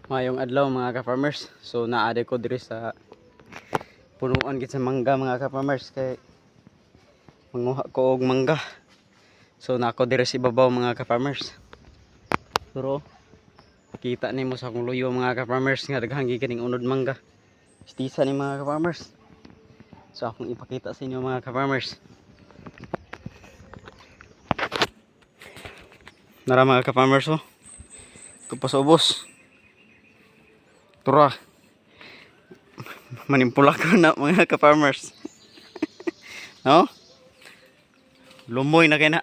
Mayong adlaw mga ka-farmers. So naade ko diri sa punuan gid sa mangga mga ka-farmers kay manguha ko og mangga. So nako diri sa ibabaw mga ka-farmers. Pero kita nimo sa akong luyo mga ka-farmers nga daghang gining unod mangga. Istisa ni mga ka-farmers. So akong ipakita sa inyo mga ka-farmers. Nara mga ka-farmers oh. Tupas ubos. Tura. Manimpulak ko na mga ka-farmers. No? Lumoy na kaya na.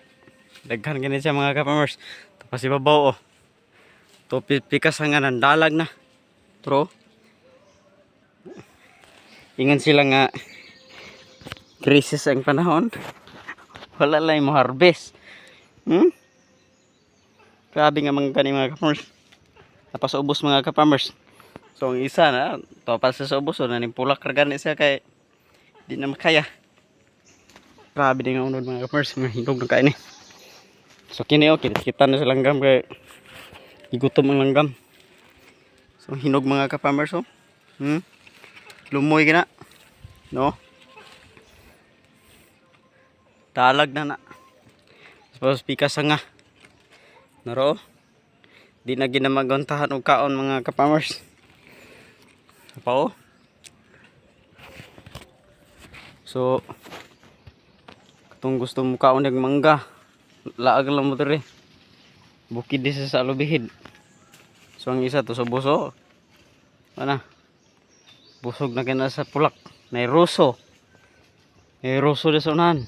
Daghan ganyan siya mga ka-farmers. Tapos ibabaw oh. To pikas nga ng dalag na. Turo. Ingan sila nga krisis ang panahon. Wala lang mo harvest. Grabe nga mga ka-farmers. Tapos ubos mga ka-farmers. So ang isa na, tapos sa ubos, so nanimpulak ragani siya kay di na makaya. Grabe din nga unod mga ka-farmers, hinog na kain eh. So kini okay, kita na sa langgam kay igutom ang langgam. So hinog mga ka-farmers oh. Lumoy gina. No? Talag na na. Tapos pikas nga. Naro. Di na ginamagontahan og kaon mga ka-farmers. Apa oh? So katong gusto mo kaon ng mangga, laag lang mo diri. Bukid di sa lubihid. So ang isa to sa buso. Ana? Busog na kina sa pulak. Nay ruso. Nay ruso di sunan.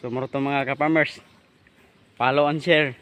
So maro to mga ka-farmers. Follow and share.